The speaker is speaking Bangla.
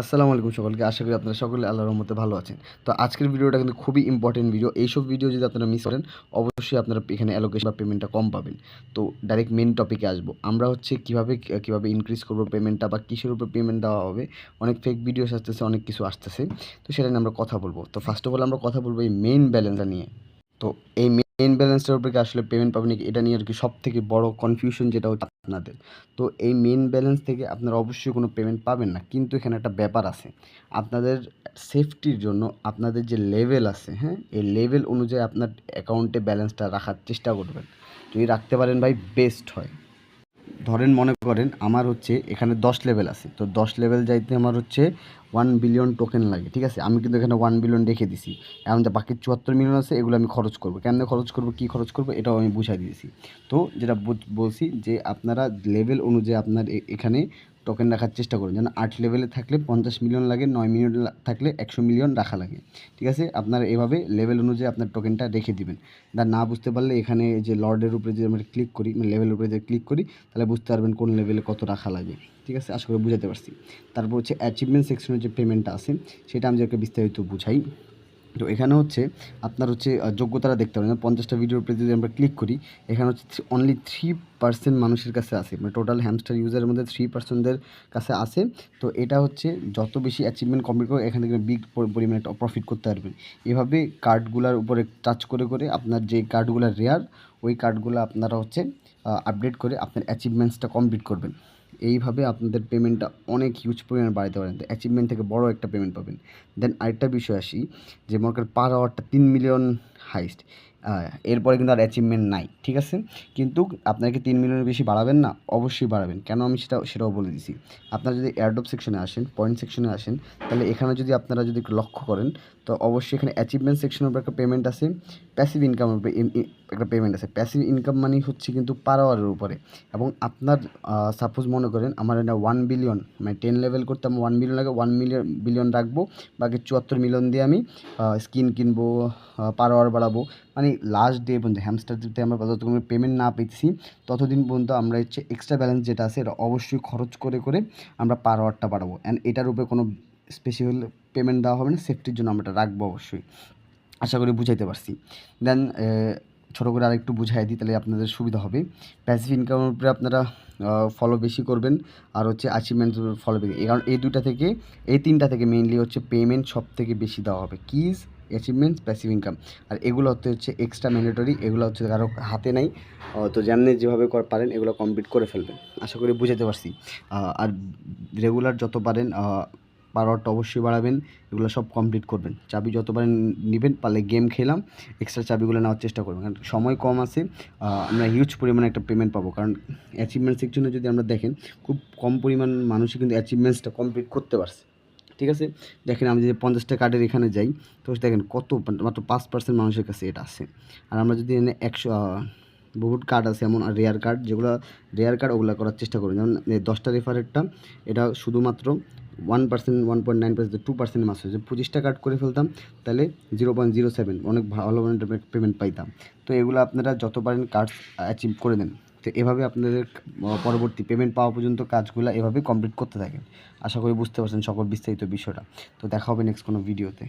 আসসালামু আলাইকুম সকলকে। আশা করি আপনারা সকলে আল্লাহর রহমতে ভালো আছেন। তো আজকের ভিডিওটা কিন্তু খুবই ইম্পর্টেন্ট ভিডিও। এইসব ভিডিও যদি আপনারা মিস করেন অবশ্যই আপনারা এখানে অ্যালোকেশন বা পেমেন্টটা কম পাবেন। তো ডাইরেক্ট মেইন টপিকে আসবো। আমরা হচ্ছে কিভাবে ইনক্রিজ করব পেমেন্টটা বা কিসের উপর পেমেন্ট দেওয়া হবে। অনেক ফেক ভিডিওস আসতেছে, অনেক কিছু আসতেছে। তো সেটা নিয়ে আমরা কথা বলবো। তো ফার্স্ট অফ অল আমরা কথা বলবো এই মেইন ব্যালেন্সটা নিয়ে। তো এই মেইন ব্যালেন্সটার উপরে কি আসলে পেমেন্ট পাবেন নাকি, এটা নিয়ে আর কি সবথেকে বড় কনফিউশন যেটা হচ্ছে আপনাদের। তো এই মেইন ব্যালেন্স থেকে আপনারা অবশ্যই কোনো পেমেন্ট পাবেন না, কিন্তু এখানে একটা ব্যাপার আছে। আপনাদের সেফটির জন্য আপনাদের যে লেভেল আছে, হ্যাঁ, এই লেভেল অনুযায়ী আপনার অ্যাকাউন্টে ব্যালেন্সটা রাখার চেষ্টা করবেন। যদি রাখতে পারেন ভাই বেস্ট হয়। ধরেন মনে করেন আমার হচ্ছে এখানে 10 লেভেল আছে, তো 10 লেভেল যাইতে আমার হচ্ছে 1 বিলিয়ন টোকেন লাগে, ঠিক আছে। আমি কিন্তু এখানে 1 বিলিয়ন রেখে দিছি। এখন যে বাকি 74 মিলিয়ন আছে এগুলো আমি খরচ করবো, কেমনে খরচ করবো, কী খরচ করবো, এটাও আমি বুঝাই দিয়েছি। তো যেটা বলছি যে আপনারা লেভেল অনুযায়ী আপনার এখানে টোকেন রাখার চেষ্টা করুন। যেন 8 লেভেলে থাকলে 50 মিলিয়ন লাগে, 9 মিলিয়ন থাকলে 100 মিলিয়ন রাখা লাগে, ঠিক আছে। আপনারা এভাবে লেভেল অনুযায়ী আপনার টোকেনটা রেখে দিবেন। না বুঝতে পারলে এখানে যে লর্ডের উপরে যে আমরা ক্লিক করি, মানে লেভেলের উপরে যে ক্লিক করি, তাহলে বুঝতে পারবেন কোন লেভেলে কত রাখা লাগে, ঠিক আছে। আশা করি বুঝাতে পারছি। তারপর হচ্ছে অ্যাচিভমেন্ট সেকশনের যে পেমেন্টটা আছে সেটা আমি যাকে বিস্তারিত বুঝাই। তো এখানে হচ্ছে আপনার হচ্ছে যোগ্যতাটা দেখতে পারেন। 50টা ভিডিওর উপরে যদি আমরা ক্লিক করি, এখানে হচ্ছে অনলি 3% মানুষের কাছে আছে, মানে টোটাল হ্যামস্টার ইউজারের মধ্যে 3%দের কাছে আছে। তো এটা হচ্ছে যত বেশি অ্যাচিভমেন্ট কমপ্লিট করে এখান থেকে বিগ পরিমাণে একটা প্রফিট করতে পারবেন। এভাবে কার্ডগুলোর উপরে টাচ করে করে আপনার যে কার্ডগুলো রেয়ার, ওই কার্ডগুলো আপনারা হচ্ছে আপডেট করে আপনার অ্যাচিভমেন্টসটা কমপ্লিট করবেন। এইভাবে আপনাদের পেমেন্টটা অনেক হিউজ পরিমাণে বাড়াতে পারেন। তো অ্যাচিভমেন্ট থেকে বড় একটা পেমেন্ট পাবেন। দেন আরেকটা বিষয় আসি, যে মনে করেন পার আওয়ারটা 3 মিলিয়ন হাইস্ট, এরপরে কিন্তু আর অ্যাচিভমেন্ট নাই, ঠিক আছে। কিন্তু আপনাকে 3 মিলিয়নের বেশি বাড়াবেন না, অবশ্যই বাড়াবেন। কেন আমি সেটাও বলে দিছি। আপনারা যদি এয়ারড্রপ সেকশনে আসেন, পয়েন্ট সেকশনে আসেন, তাহলে এখানে যদি আপনারা যদি একটু লক্ষ্য করেন, তো অবশ্যই এখানে অ্যাচিভমেন্ট সেকশনের উপর একটা পেমেন্ট আছে, প্যাসিভ ইনকামের উপরে একটা পেমেন্ট আছে। প্যাসিভ ইনকাম মানে হচ্ছে কিন্তু পার আওয়ারের উপরে। এবং আপনার সাপোজ মনে করেন আমার এটা 1 বিলিয়ন, মানে 10 লেভেল করতে আমার 1 বিলিয়ন লাগে, 1 বিলিয়ন রাখবো, বাকি 74 মিলিয়ন দিয়ে আমি স্কিন কিনবো, পার আওয়ার বাড়াবো। মানে লাস্ট ডে পর্যন্ত হ্যামস্টার দিতে আমরা যতক্ষণ পেমেন্ট না পেয়েছি ততদিন পর্যন্ত আমরা হচ্ছে এক্সট্রা ব্যালেন্স যেটা আছে এটা অবশ্যই খরচ করে করে আমরা পার আওয়ারটা বাড়াবো। অ্যান্ড এটার উপরে কোনো স্পেশাল পেমেন্ট দেওয়া হবে না, সেফটির জন্য আমরা এটা রাখবো অবশ্যই। আশা করি বুঝাইতে পারছি। দেন ছোটো করে আরেকটু বুঝাই দিই, তাহলে আপনাদের সুবিধা হবে। প্যাসিভ ইনকামের উপরে আপনারা ফলো বেশি করবেন, আর হচ্ছে অ্যাচিভমেন্ট ফলো বেশি, কারণ এই তিনটা থেকে মেইনলি হচ্ছে পেমেন্ট সব থেকে বেশি দেওয়া হবে। কিজ, অ্যাচিভমেন্টস, প্যাসিভ ইনকাম। আর এগুলো হচ্ছে এক্সট্রা ম্যান্ডেটরি, এগুলো হচ্ছে কারো হাতে নাই। তো যেমনি যেভাবে পারেন এগুলো কমপ্লিট করে ফেলবেন। আশা করি বুঝাতে পারছি। আর রেগুলার যত পারেন পার আওয়ারটা অবশ্যই বাড়াবেন, এগুলো সব কমপ্লিট করবেন। চাবি যতবার নেবেন, পারলে গেম খেলাম, এক্সট্রা চাবিগুলো নেওয়ার চেষ্টা করবেন, কারণ সময় কম আছে। আমরা হিউজ পরিমাণে একটা পেমেন্ট পাবো, কারণ অ্যাচিভমেন্ট সেকশনে যদি আমরা দেখেন খুব কম পরিমাণ মানুষই কিন্তু অ্যাচিভমেন্টসটা কমপ্লিট করতে পারছে, ঠিক আছে। দেখেন আমি যদি 50টা কার্ডের এখানে যাই, তো দেখেন মাত্র 5% মানুষের কাছে এটা আছে। আর আমরা যদি এনে 100 বহুত কার্ড আছে এমন, আর রেয়ার কার্ড, যেগুলো রেয়ার কার্ড ওগুলো করার চেষ্টা করুন। যেমন 10টা রেফারেরটা এটা শুধুমাত্র 1%, 1.9%, 2% মাস হয়েছে। 25টা কার্ড করে ফেলতাম, তাহলে 0.07 অনেক ভালো পেমেন্ট পাইতাম। তো এগুলো আপনারা যত পারেন কার্ড অ্যাচিভ করে দেন। তো এভাবে আপনাদের পরবর্তী পেমেন্ট পাওয়া পর্যন্ত কাজগুলো এভাবে কমপ্লিট করতে থাকেন। আশা করি বুঝতে পারছেন সকল বিস্তারিত বিষয়টা। তো দেখা হবে নেক্সট কোনো ভিডিওতে।